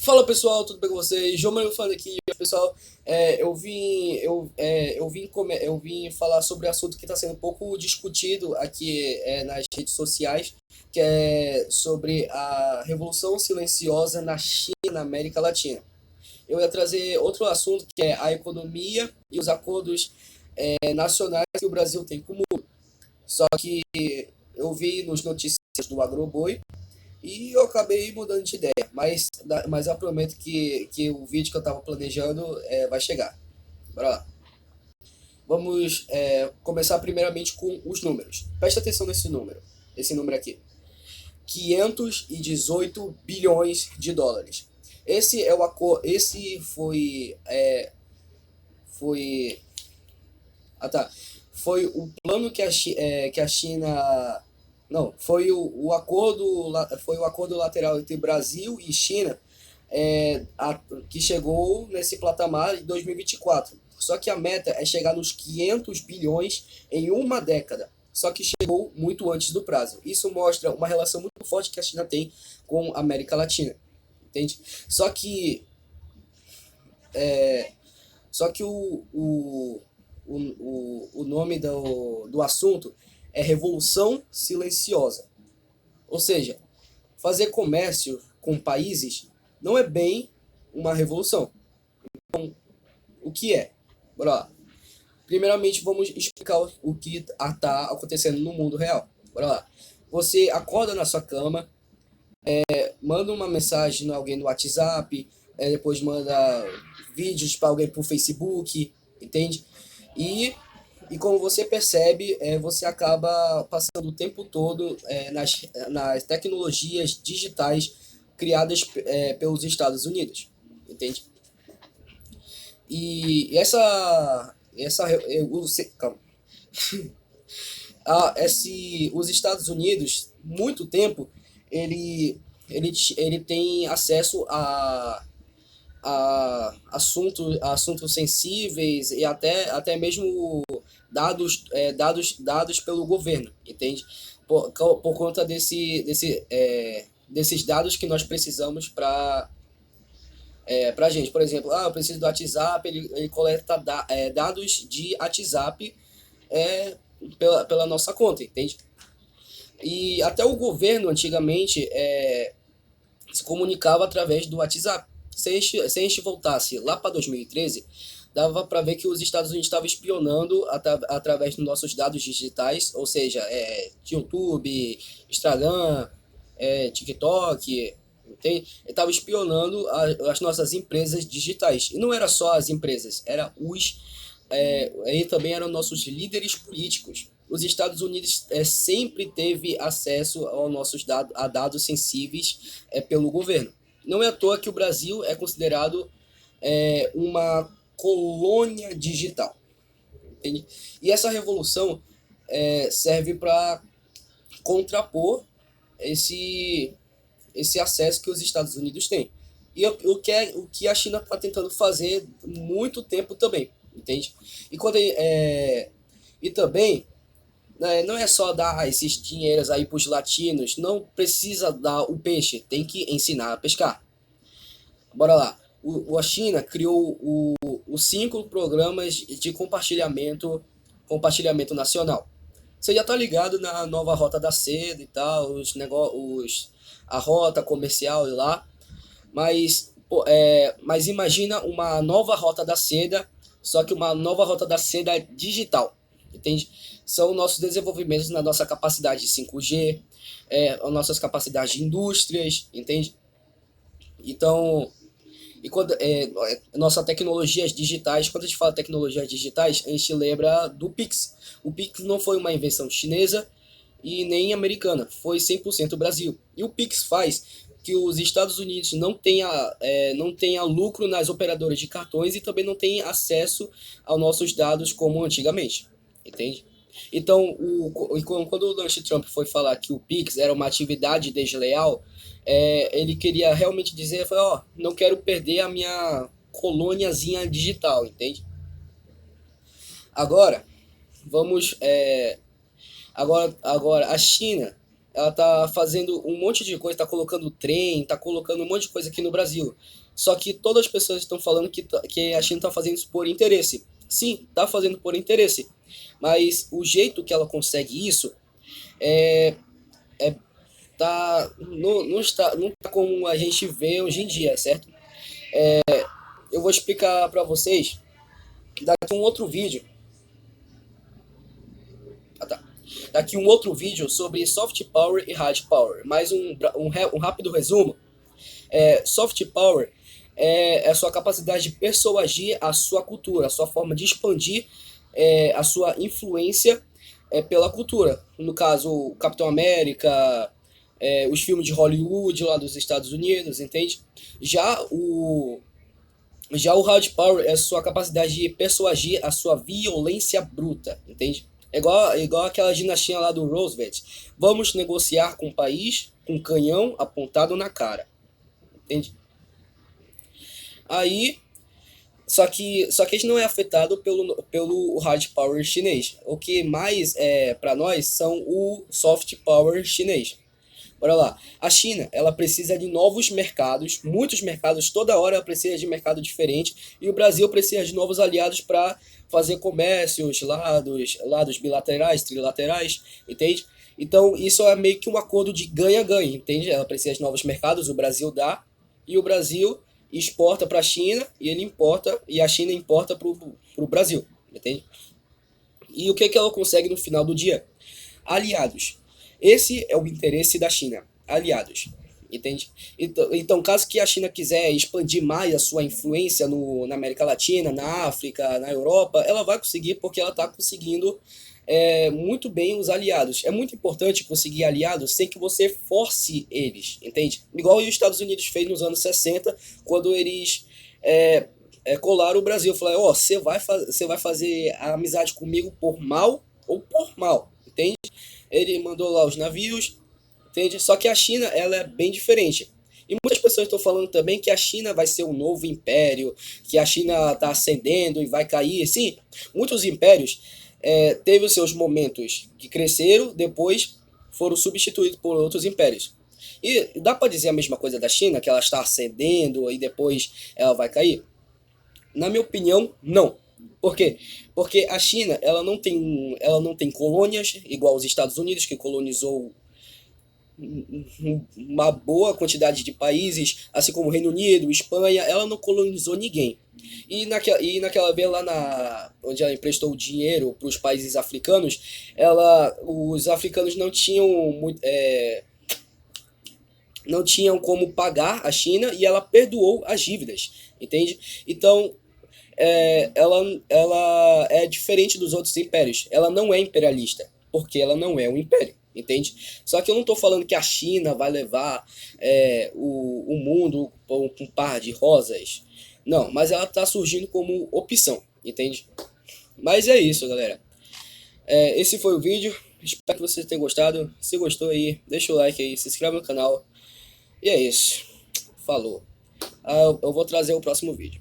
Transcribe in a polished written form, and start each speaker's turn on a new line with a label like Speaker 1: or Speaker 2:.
Speaker 1: Fala pessoal, tudo bem com vocês? João Manuel falando aqui, pessoal. Eu vim falar sobre um assunto que está sendo um pouco discutido aqui nas redes sociais, que é sobre a Revolução Silenciosa na China, na América Latina. Eu ia trazer outro assunto que é a economia e os acordos nacionais que o Brasil tem com o mundo. Só que eu vi nos noticiários do Agroboi e eu acabei mudando de ideia, mas eu prometo que o vídeo que eu estava planejando vai chegar. Bora lá. Vamos começar primeiramente com os números. Presta atenção esse número aqui. 518 bilhões de dólares. Esse é o acordo. Esse foi. Ah, tá. Foi o plano que a China. Não, foi o acordo lateral entre Brasil e China que chegou nesse patamar em 2024. Só que a meta é chegar nos 500 bilhões em uma década. Só que chegou muito antes do prazo. Isso mostra uma relação muito forte que a China tem com a América Latina. Entende? Só que, é, só que o nome do assunto é Revolução Silenciosa. Ou seja, fazer comércio com países não é bem uma revolução. O que é? Bora lá. Primeiramente, vamos explicar o que está acontecendo no mundo real. Bora lá. Você acorda na sua cama, manda uma mensagem a alguém no WhatsApp, depois manda vídeos para alguém por Facebook, entende? E, e como você percebe, você acaba passando o tempo todo nas tecnologias digitais criadas pelos Estados Unidos, entende? E calma. Os Estados Unidos, muito tempo, ele tem acesso a assuntos sensíveis e até mesmo dados pelo governo, entende? Por conta desses dados que nós precisamos pra gente. Por exemplo, eu preciso do WhatsApp, ele coleta dados de WhatsApp pela nossa conta, entende? E até o governo antigamente se comunicava através do WhatsApp. Se a gente voltasse lá para 2013, dava para ver que os Estados Unidos estavam espionando através dos nossos dados digitais, ou seja, YouTube, Instagram, TikTok, entende? Estava espionando as nossas empresas digitais. E não era só as empresas, era e também eram nossos líderes políticos. Os Estados Unidos sempre teve acesso a dados sensíveis pelo governo. Não é à toa que o Brasil é considerado uma colônia digital. Entende? E essa revolução serve para contrapor esse acesso que os Estados Unidos têm. E o que a China está tentando fazer há muito tempo também, entende? E também não é só dar esses dinheiros aí para os latinos, não precisa dar o peixe, tem que ensinar a pescar. Bora lá. A China criou os 5 programas de compartilhamento nacional. Você já tá ligado na nova rota da seda e tal, a rota comercial e lá, mas imagina uma nova rota da seda, só que uma nova rota da seda digital, entende? São nossos desenvolvimentos na nossa capacidade de 5G, as nossas capacidades de indústrias, entende? Então, nossas tecnologias digitais, quando a gente fala tecnologias digitais, a gente lembra do Pix. O Pix não foi uma invenção chinesa e nem americana, foi 100% Brasil. E o Pix faz que os Estados Unidos não tenha lucro nas operadoras de cartões e também não tenha acesso aos nossos dados como antigamente, entende? Então, quando o Donald Trump foi falar que o Pix era uma atividade desleal, ele queria realmente dizer, não quero perder a minha colôniazinha digital, entende? Agora, vamos, agora a China, ela tá fazendo um monte de coisa, tá colocando trem, tá colocando um monte de coisa aqui no Brasil. Só que todas as pessoas estão falando que a China tá fazendo isso por interesse. Sim, tá fazendo por interesse. Mas o jeito que ela consegue isso não tá como a gente vê hoje em dia, certo? Eu vou explicar pra vocês daqui um outro vídeo. Ah, tá. Daqui um outro vídeo sobre soft power e hard power. Mais um rápido resumo. Soft power é a sua capacidade de persuadir a sua cultura, a sua forma de expandir a sua influência pela cultura. No caso, o Capitão América, os filmes de Hollywood lá dos Estados Unidos, entende? Já o, já o hard power é a sua capacidade de persuadir a sua violência bruta, entende? Igual aquela dinastia lá do Roosevelt. Vamos negociar com o país com canhão apontado na cara, entende? Aí, só que isso não é afetado pelo hard power chinês. O que mais é para nós são o soft power chinês. Bora lá. A China, ela precisa de novos mercados, muitos mercados, toda hora ela precisa de mercado diferente, e o Brasil precisa de novos aliados para fazer comércios, lados bilaterais, trilaterais, entende? Então, isso é meio que um acordo de ganha-ganha, entende? Ela precisa de novos mercados, o Brasil dá, e o Brasil exporta para a China, e a China importa para o Brasil, entende? E o que ela consegue no final do dia? Aliados. Esse é o interesse da China, aliados, entende? Então, caso que a China quiser expandir mais a sua influência na América Latina, na África, na Europa, ela vai conseguir porque ela está conseguindo muito bem os aliados. É muito importante conseguir aliados sem que você force eles, entende? Igual os Estados Unidos fez nos anos 60, quando eles colaram o Brasil. Falaram, ó, você vai fazer a amizade comigo por mal ou por mal, entende? Ele mandou lá os navios, entende? Só que a China, ela é bem diferente. E muitas pessoas estão falando também que a China vai ser um novo império, que a China está ascendendo e vai cair. Sim, muitos impérios teve os seus momentos que cresceram, depois foram substituídos por outros impérios. E dá para dizer a mesma coisa da China, que ela está ascendendo e depois ela vai cair? Na minha opinião, não. Por quê? Porque a China, ela não tem colônias, igual os Estados Unidos, que colonizou uma boa quantidade de países, assim como o Reino Unido, Espanha, ela não colonizou ninguém. E naquela vez lá onde ela emprestou o dinheiro para os países africanos, os africanos não tinham como pagar a China e ela perdoou as dívidas, entende? Então, ela é diferente dos outros impérios. Ela não é imperialista, porque ela não é um império, entende? Só que eu não estou falando que a China vai levar o mundo com um par de rosas. Não, mas ela está surgindo como opção, entende? Mas é isso, galera. Esse foi o vídeo. Espero que vocês tenham gostado. Se gostou aí, deixa o like aí, se inscreve no canal. E é isso. Falou. Eu vou trazer o próximo vídeo.